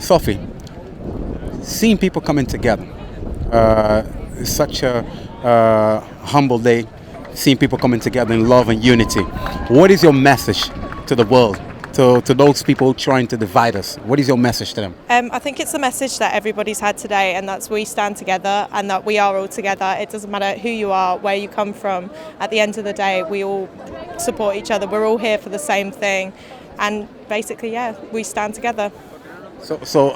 Sophie, seeing people coming together, it's such a humble day, seeing people coming together in love and unity. What is your message to the world, to those people trying to divide us? What is your message to them? I think it's the message that everybody's had today, and that's we stand together and that we are all together. It doesn't matter who you are, where you come from. At the end of the day, we all support each other. We're all here for the same thing. And basically, yeah, we stand together. So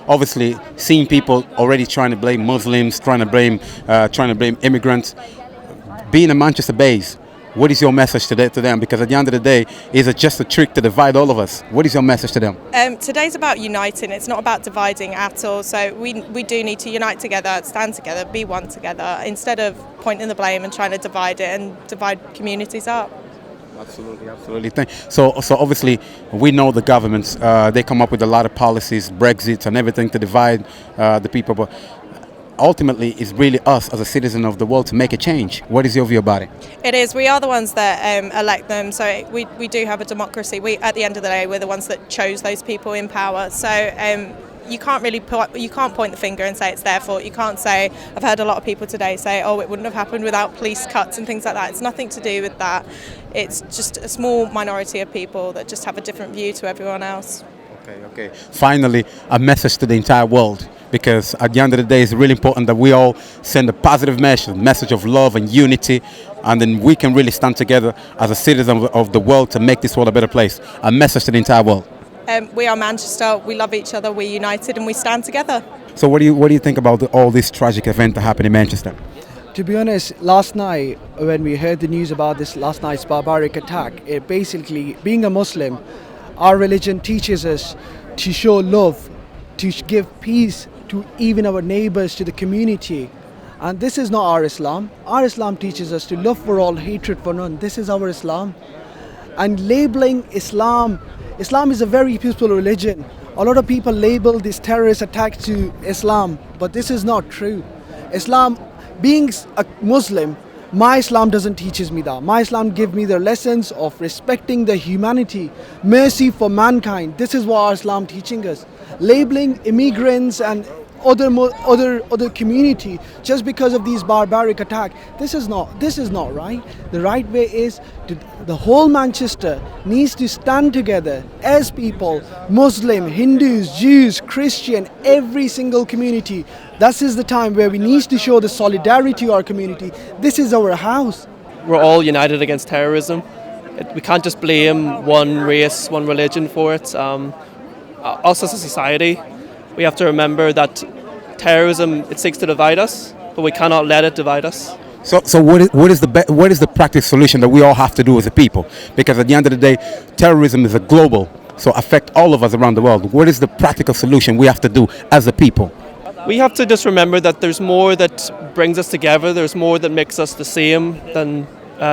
obviously, seeing people already trying to blame Muslims, trying to blame immigrants, being a Manchester base, what is your message to them? Because at the end of the day, is it just a trick to divide all of us? What is your message to them? Today's about uniting. It's not about dividing at all. So we do need to unite together, stand together, be one together, instead of pointing the blame and trying to divide it and divide communities up. Absolutely. So obviously, we know the governments, they come up with a lot of policies, Brexit and everything to divide the people, but ultimately it's really us as a citizen of the world to make a change. What is your view about it? It is. We are the ones that elect them, so we do have a democracy. At the end of the day, we're the ones that chose those people in power. So you can't really point the finger and say it's their fault. You can't say, I've heard a lot of people today say, oh, it wouldn't have happened without police cuts and things like that. It's nothing to do with that. It's just a small minority of people that just have a different view to everyone else. Okay. Finally, a message to the entire world, because at the end of the day, it's really important that we all send a positive message of love and unity, and then we can really stand together as a citizen of the world to make this world a better place. A message to the entire world. We are Manchester, we love each other, we're united and we stand together. So what do you think about all this tragic event that happened in Manchester? To be honest, last night when we heard the news about this last night's barbaric attack, it basically, being a Muslim, our religion teaches us to show love, to give peace to even our neighbors, to the community. And this is not our Islam. Our Islam teaches us to love for all, hatred for none. This is our Islam. And labeling Islam is a very peaceful religion. A lot of people label this terrorist attack to Islam, but this is not true. Islam, being a Muslim, my Islam doesn't teach me that. My Islam gives me the lessons of respecting the humanity, mercy for mankind. This is what our Islam teaching us. Labeling immigrants and other community just because of these barbaric attack, this is not right. The right way is the whole Manchester needs to stand together as people, Muslim, Hindus, Jews, Christian, every single community. This is the time where we need to show the solidarity to our community. This is our house. We're all united against terrorism. We can't just blame one race, one religion for it. Us as a society, we have to remember that terrorism, it seeks to divide us, but we cannot let it divide us. So what is the practical solution that we all have to do as a people? Because at the end of the day, terrorism is a global, so affect all of us around the world. What is the practical solution we have to do as a people? We have to just remember that there's more that brings us together. There's more that makes us the same than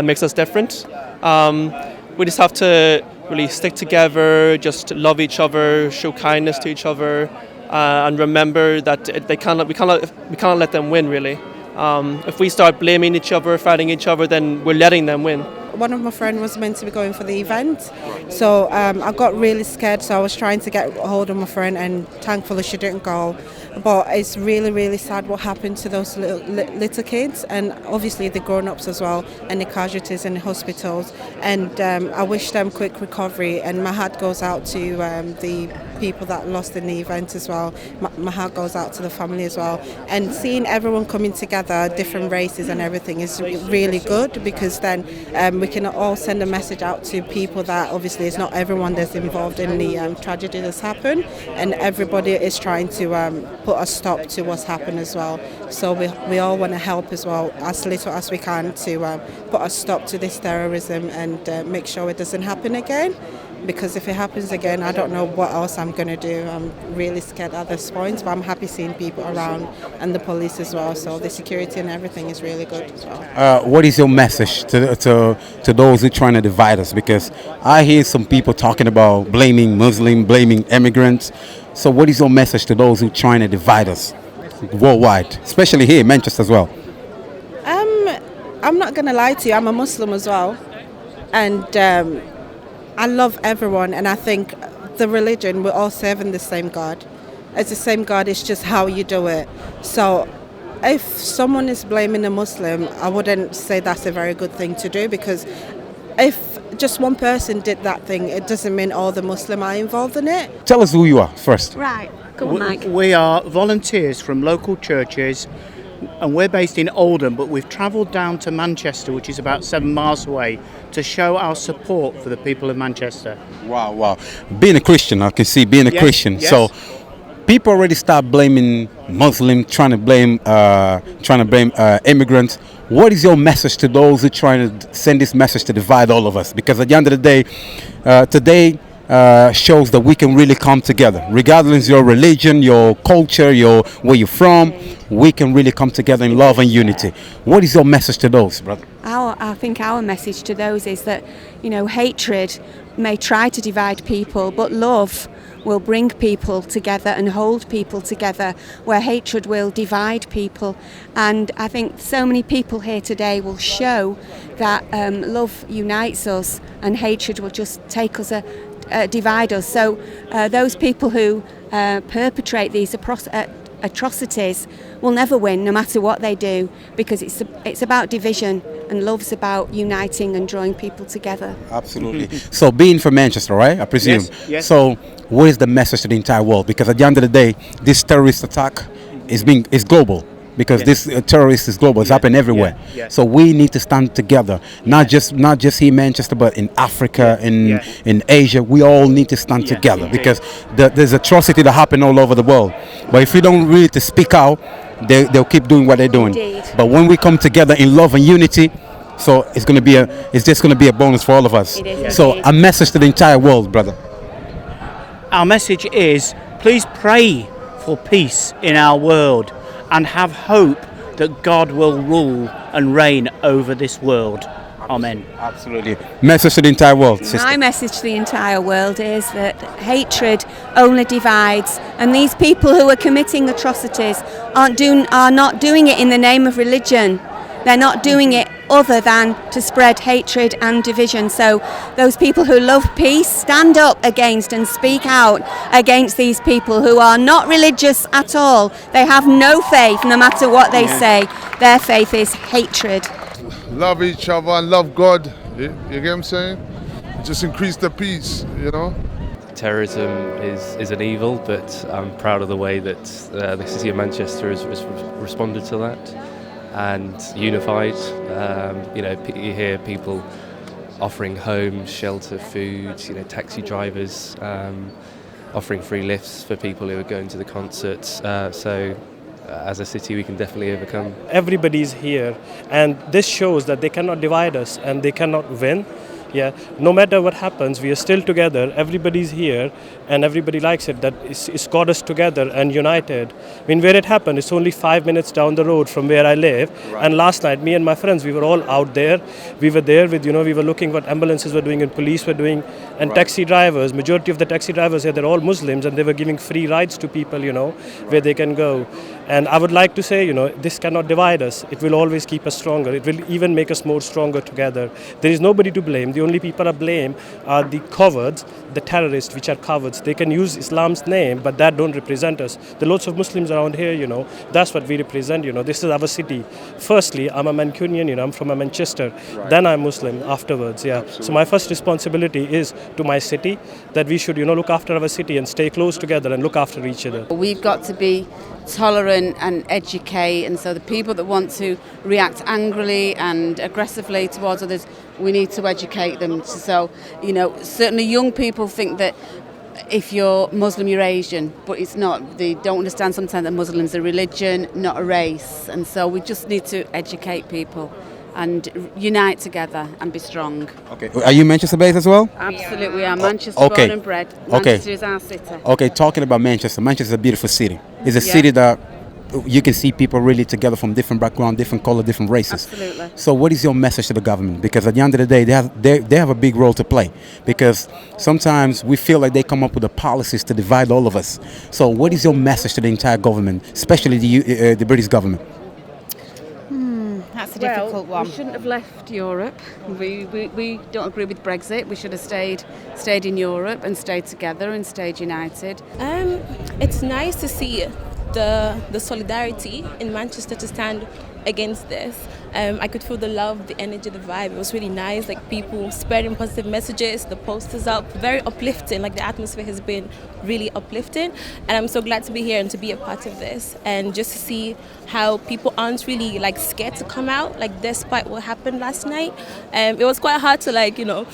makes us different. We just have to really stick together, just love each other, show kindness to each other, and remember that we cannot let them win, really. If we start blaming each other, fighting each other, then we're letting them win. One of my friends was meant to be going for the event, so I got really scared, so I was trying to get hold of my friend, and thankfully she didn't go. But it's really, really sad what happened to those little kids, and obviously the grown-ups as well, and the casualties in the hospitals. And I wish them quick recovery, and my heart goes out to the people that lost in the event as well. My heart goes out to the family as well. And seeing everyone coming together, different races and everything, is really good, because then we can all send a message out to people that obviously it's not everyone that's involved in the tragedy that's happened, and everybody is trying to put a stop to what's happened as well. So we all want to help as well, as little as we can, to put a stop to this terrorism and make sure it doesn't happen again. Because if it happens again, I don't know what else I'm going to do. I'm really scared at this point, but I'm happy seeing people around and the police as well. So the security and everything is really good as well. What is your message to those who are trying to divide us? Because I hear some people talking about blaming Muslim, blaming immigrants. So what is your message to those who are trying to divide us worldwide, especially here in Manchester as well? I'm not going to lie to you. I'm a Muslim as well. And I love everyone, and I think the religion, we're all serving the same God. It's the same God, it's just how you do it. So if someone is blaming a Muslim, I wouldn't say that's a very good thing to do, because if just one person did that thing, it doesn't mean all the Muslim are involved in it. Tell us who you are first. Right, go on, Mike. We are volunteers from local churches, and we're based in Oldham, but we've travelled down to Manchester, which is about 7 miles away, to show our support for the people of Manchester. Wow, wow. Being a Christian, I can see being a Yes, Christian. yes. So people already start blaming Muslim, trying to blame immigrants. What is your message to those who trying to send this message to divide all of us? Because at the end of the day, today shows that we can really come together, regardless of your religion, your culture, where you're from. We can really come together in love and unity. What is your message to those, brother? I think our message to those is that, hatred may try to divide people, but love will bring people together and hold people together, where hatred will divide people. And I think so many people here today will show that love unites us and hatred will just take us, divide us. So those people who perpetrate these atrocities will never win, no matter what they do, because it's about division, and love's about uniting and drawing people together. Absolutely. So being from Manchester, right? I presume. Yes, yes. So what is the message to the entire world? Because at the end of the day, this terrorist attack is global. Because Yes. this terrorist is global. It's happening everywhere. yeah. So we need to stand together. Not just here in Manchester, but in Africa, in Asia. We all need to stand together, because there's atrocity that happen all over the world. But if we don't really to speak out, they'll keep doing what they're doing. Indeed. But when we come together in love and unity, so it's just gonna be a bonus for all of us. It is So indeed. a message to the entire world, brother. Our message is, please pray for peace in our world and have hope that God will rule and reign over this world. Amen. Absolutely. Message to the entire world, sister. My message to the entire world is that hatred only divides, and these people who are committing atrocities are not doing it in the name of religion. They're not doing it other than to spread hatred and division. So those people who love peace, stand up against and speak out against these people who are not religious at all. They have no faith, no matter what they say. Their faith is hatred. Love each other and love God. You get what I'm saying? Just increase the peace, Terrorism is an evil, but I'm proud of the way that the City of Manchester has responded to that and unified. You hear people offering homes, shelter, food, taxi drivers offering free lifts for people who are going to the concerts. So as a city we can definitely overcome. Everybody's here, and this shows that they cannot divide us and they cannot win. No matter what happens, we are still together. Everybody's here, and everybody likes it. That it's got us together and united. I mean, where it happened, it's only 5 minutes down the road from where I live. Right. And last night, me and my friends, we were all out there. We were there with, we were looking what ambulances were doing and police were doing, and right. Taxi drivers. Majority of the taxi drivers here, they're all Muslims, and they were giving free rides to people, where they can go. And I would like to say, this cannot divide us. It will always keep us stronger. It will even make us more stronger together. There is nobody to blame. The only people to blame are the cowards, the terrorists, which are cowards. They can use Islam's name, but that don't represent us. There are lots of Muslims around here, that's what we represent, This is our city. Firstly, I'm a Mancunian, I'm from Manchester. Right. Then I'm Muslim afterwards, Absolutely. So my first responsibility is to my city, that we should, look after our city and stay close together and look after each other. We've got to be tolerant and educate, and so the people that want to react angrily and aggressively towards others, we need to educate them. So, certainly young people think that if you're Muslim, you're Asian, but it's not. They don't understand sometimes that Muslims are a religion, not a race, and so we just need to educate people and unite together and be strong. Okay. Are you Manchester based as well? Absolutely, we are Manchester born and bred. Manchester is our city. Okay, talking about Manchester, Manchester is a beautiful city. It's a city that you can see people really together from different backgrounds, different color, different races. Absolutely. So what is your message to the government? Because at the end of the day, they have a big role to play. Because sometimes we feel like they come up with the policies to divide all of us. So what is your message to the entire government, especially the British government? That's That's a difficult one. We shouldn't have left Europe. We don't agree with Brexit. We should have stayed in Europe and stayed together and stayed united. It's nice to see the solidarity in Manchester to stand against this. I could feel the love, the energy, the vibe. It was really nice, like people spreading positive messages, the posters up, very uplifting, like the atmosphere has been really uplifting. And I'm so glad to be here and to be a part of this, and just to see how people aren't really like scared to come out, like despite what happened last night. It was quite hard to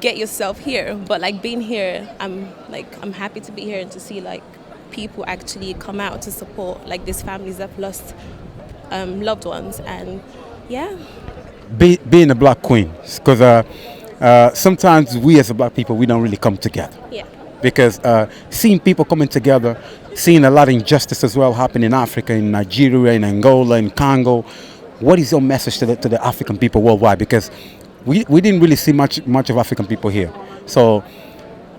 get yourself here, but like being here, I'm happy to be here and to see like people actually come out to support like these families that have lost loved ones. And yeah, being a black queen, because sometimes we as a black people, we don't really come together. Yeah. Because seeing people coming together, seeing a lot of injustice as well happen in Africa, in Nigeria, in Angola, in Congo. What is your message to the African people worldwide? Because we didn't really see much of African people here. So,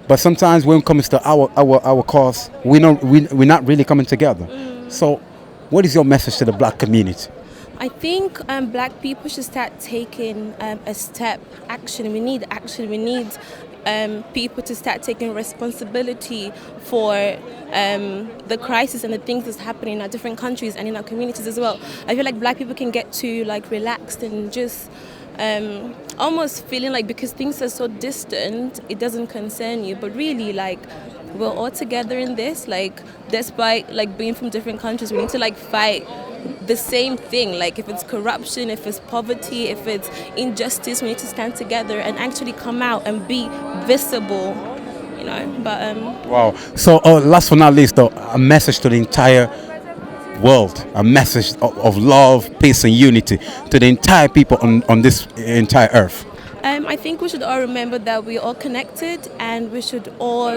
but sometimes when it comes to our cause, we're not really coming together. So, what is your message to the black community? I think black people should start taking a step action. We need action. We need people to start taking responsibility for the crisis and the things that's happening in our different countries and in our communities as well. I feel like black people can get too relaxed and just almost feeling like because things are so distant, it doesn't concern you. But really, we're all together in this. Despite being from different countries, we need to fight the same thing. If it's corruption, if it's poverty, if it's injustice, we need to stand together and actually come out and be visible. Wow. So last but not least, though, a message to the entire world, a message of love, peace and unity to the entire people on this entire earth. I think we should all remember that we're all connected, and we should all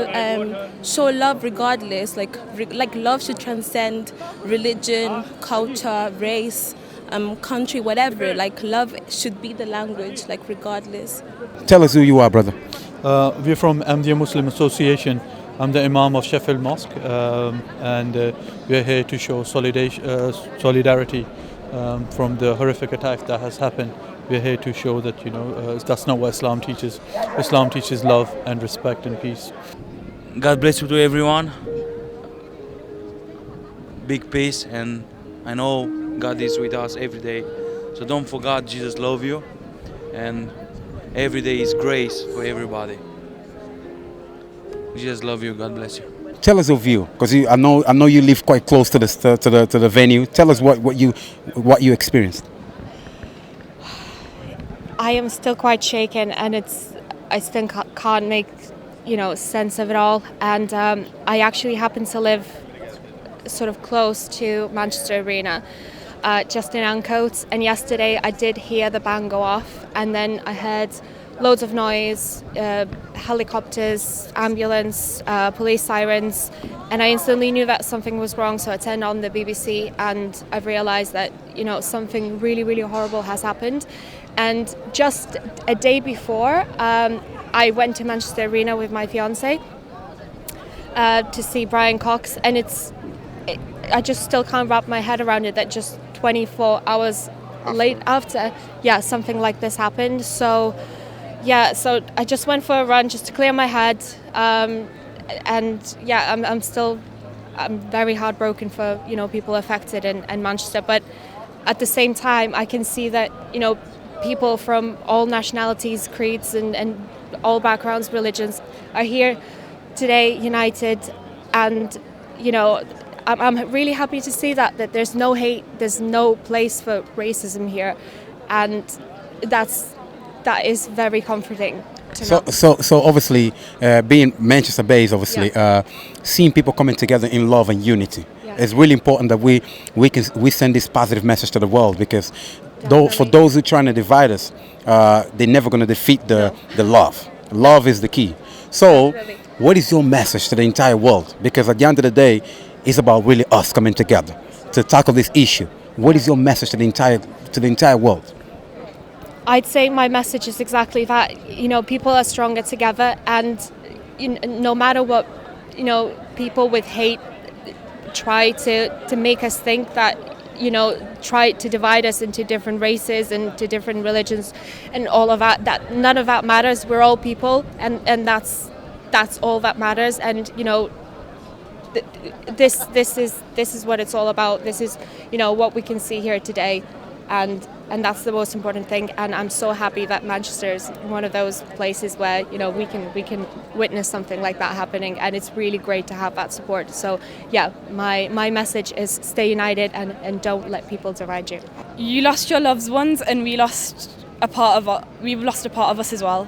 show love regardless. Love should transcend religion, culture, race, country, whatever. Love should be the language, regardless. Tell us who you are, brother. We're from Ahmadiyya Muslim Association. I'm the Imam of Sheffield Mosque, and we're here to show solidarity from the horrific attack that has happened. We're here to show that that's not what Islam teaches. Islam teaches love and respect and peace. God bless you to everyone. Big peace, and I know God is with us every day. So don't forget, Jesus loves you, and every day is grace for everybody. Jesus love you. God bless you. Tell us your view, because I know you live quite close to the venue. Tell us what you experienced. I am still quite shaken, and I still can't make sense of it all. And I actually happen to live sort of close to Manchester Arena, just in Ancoats. And yesterday I did hear the band go off, and then I heard loads of noise, helicopters, ambulance, police sirens, and I instantly knew that something was wrong. So I turned on the BBC, and I've realised that something really, really horrible has happened. And just a day before, I went to Manchester Arena with my fiance to see Brian Cox, and I just still can't wrap my head around it that just 24 hours late after, something like this happened. So I just went for a run just to clear my head, I'm very heartbroken for people affected in Manchester, but at the same time I can see that people from all nationalities, creeds and all backgrounds, religions are here today united, and I'm really happy to see that there's no hate, there's no place for racism here, and that is very comforting to know. So obviously, being Manchester based, obviously, seeing people coming together in love and unity, it's really important that we send this positive message to the world, because for those who are trying to divide us, they're never going to defeat the love. Love is the key. So, what is your message to the entire world? Because at the end of the day, it's about really us coming together to tackle this issue. What is your message to the entire world? I'd say my message is exactly that. People are stronger together, and no matter what, people with hate try to make us think that try to divide us into different races and to different religions and all of that none of that matters. We're all people, and that's all that matters. And this is what it's all about. This is what we can see here today, and that's the most important thing. And I'm so happy that Manchester is one of those places where we can witness something like that happening, and it's really great to have that support. So yeah, my message is stay united and don't let people divide you. You lost your loved ones, and we've lost a part of us as well.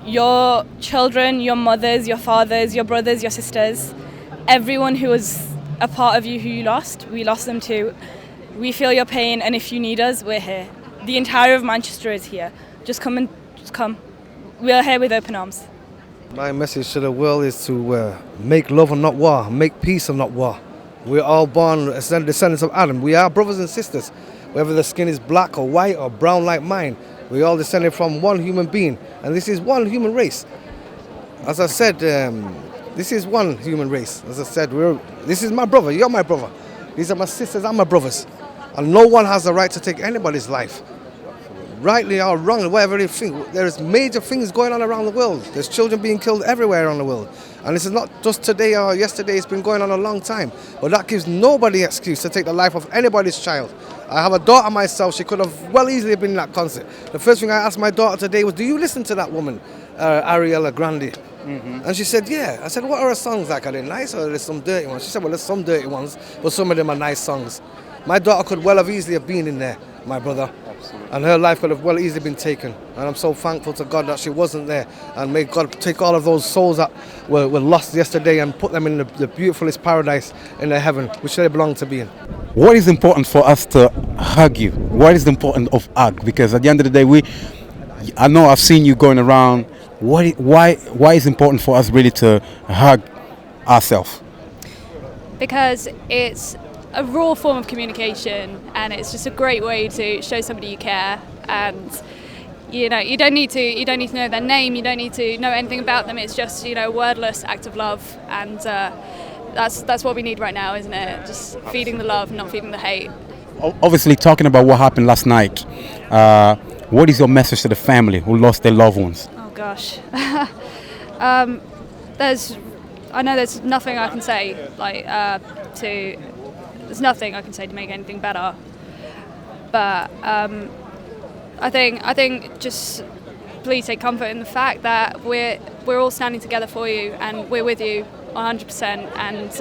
Your children, your mothers, your fathers, your brothers, your sisters, everyone who was a part of you who you lost, we lost them too. We feel your pain, and if you need us, we're here. The entire of Manchester is here. Just come. We're here with open arms. My message to the world is to make love and not war, make peace and not war. We're all born descendants of Adam. We are brothers and sisters. Whether the skin is black or white or brown like mine, we all descended from one human being, and this is one human race. As I said, this is one human race. As I said, this is my brother, you're my brother. These are my sisters and my brothers. And no one has the right to take anybody's life. Rightly or wrongly, whatever they think, there is major things going on around the world. There's children being killed everywhere around the world. And this is not just today or yesterday, it's been going on a long time. But that gives nobody excuse to take the life of anybody's child. I have a daughter myself, she could have well easily been in that concert. The first thing I asked my daughter today was, do you listen to that woman, Ariella Grande? And she said, yeah. I said, what are her songs like? Are they nice or are there some dirty ones? She said, well, there's some dirty ones, but some of them are nice songs. My daughter could well have easily have been in there, my brother. Absolutely. And her life could have well easily been taken. And I'm so thankful to God that she wasn't there. And may God take all of those souls that were lost yesterday and put them in the beautifulest paradise in the heaven, which they belong to be in. What is important for us to hug you? What is the importance of hug? Because at the end of the day, I know I've seen you going around. Why is it important for us really to hug ourselves? Because it's a raw form of communication, and it's just a great way to show somebody you care. And you don't need to know their name, you don't need to know anything about them. It's just a wordless act of love, and that's what we need right now, isn't it? Just feeding the love, not feeding the hate. Obviously, talking about what happened last night, what is your message to the family who lost their loved ones? Oh gosh, there's nothing I can say there's nothing I can say to make anything better. But I think just please take comfort in the fact that we're all standing together for you, and we're with you 100%, and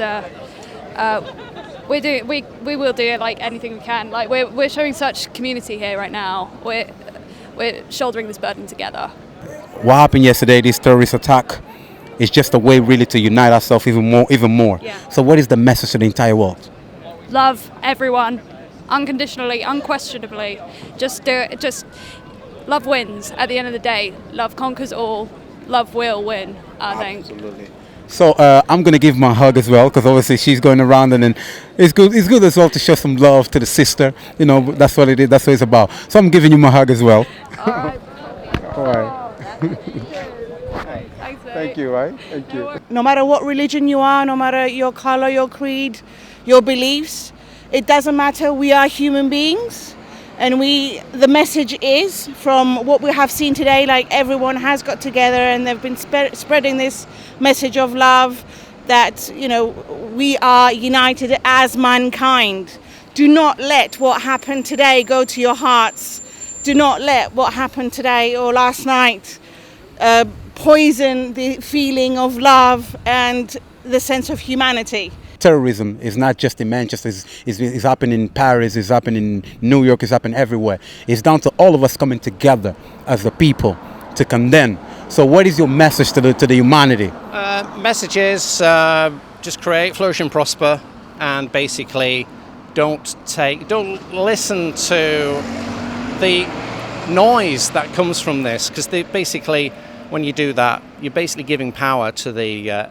we will do it like anything we can. Like we're showing such community here right now. We're shouldering this burden together. What happened yesterday, this terrorist attack, is just a way really to unite ourselves even more. Yeah. So what is the message to the entire world? Love everyone, unconditionally, unquestionably. Just do it. Just love wins. At the end of the day, love conquers all. Love will win, I think. Absolutely. So I'm going to give my hug as well, because obviously she's going around, and then it's good as well to show some love to the sister. That's what it is. That's what it's about. So I'm giving you my hug as well. All right. All right. Thank you, right? Thank you. No matter what religion you are, no matter your color, your creed, your beliefs, it doesn't matter. We are human beings, and the message is, from what we have seen today, like everyone has got together and they've been spreading this message of love, that we are united as mankind. Do not let what happened today go to your hearts. Do not let what happened today or last night poison the feeling of love and the sense of humanity. Terrorism is not just in Manchester, it's happening in Paris, it's happening in New York, it's happening everywhere. It's down to all of us coming together as a people to condemn. So what is your message to the humanity? Message is just create, flourish and prosper, and basically don't listen to the noise that comes from this, because basically when you do that, you're basically giving power to the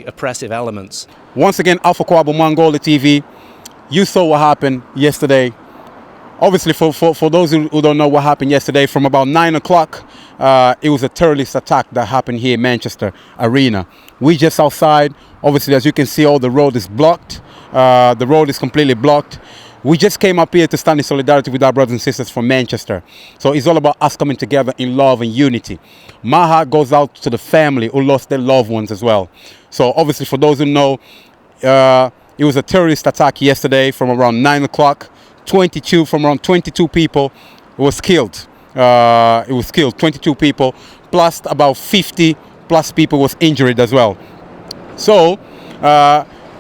oppressive elements. Once again, Alpha Kwabo Mwangole TV. You saw what happened yesterday. Obviously, for those who don't know what happened yesterday, from about 9 o'clock, it was a terrorist attack that happened here in Manchester Arena. We just outside. Obviously, as you can see, all the road is blocked. The road is completely blocked. We just came up here to stand in solidarity with our brothers and sisters from Manchester. So it's all about us coming together in love and unity. My heart goes out to the family who lost their loved ones as well. So obviously, for those who know, it was a terrorist attack yesterday from around 9 o'clock. From around 22 people was killed. It was killed, 22 people, plus about 50 plus people was injured as well. So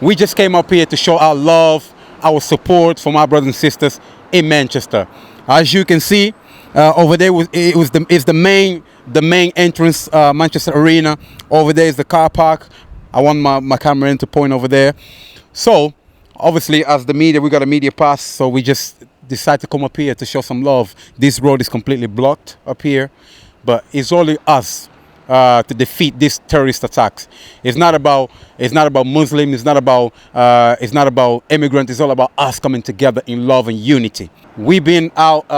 we just came up here to show our love, our support from our brothers and sisters in Manchester. As you can see, over there is the main entrance, Manchester Arena. Over there is the car park. I want my camera in to point over there. So obviously, as the media, we got a media pass, so we just decided to come up here to show some love. This road is completely blocked up here, but it's only us to defeat these terrorist attacks. It's not about Muslims. It's not about immigrants. It's all about us coming together in love and unity. We've been out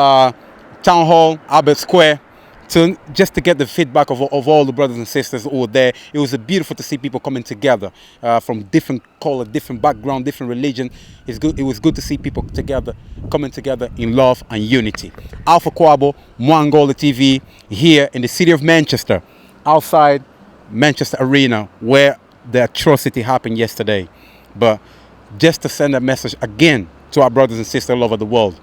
Town Hall, Albert Square, just to get the feedback of all the brothers and sisters who were there. It was beautiful to see people coming together from different color, different background, different religion. It was good to see people coming together in love and unity. Alpha Kwabo, Mwangole TV, here in the city of Manchester, outside Manchester Arena, where the atrocity happened yesterday. But just to send a message again to our brothers and sisters all over the world,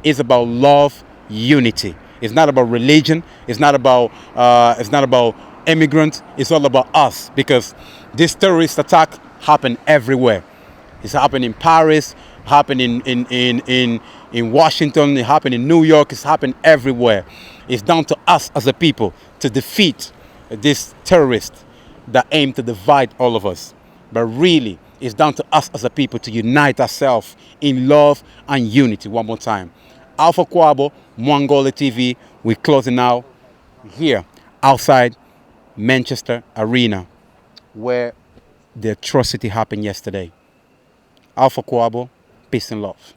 it's about love, unity. It's not about religion. It's not about immigrants. It's all about us, because this terrorist attack happened everywhere. It's happened in Paris, happened in Washington, it happened in New York. It's happened everywhere. It's down to us as a people to defeat this terrorist that aim to divide all of us. But really, it's down to us as a people to unite ourselves in love and unity. One more time. Alpha Kwabo, Mwangole TV. We're closing out here outside Manchester Arena, where the atrocity happened yesterday. Alpha Kwabo, peace and love.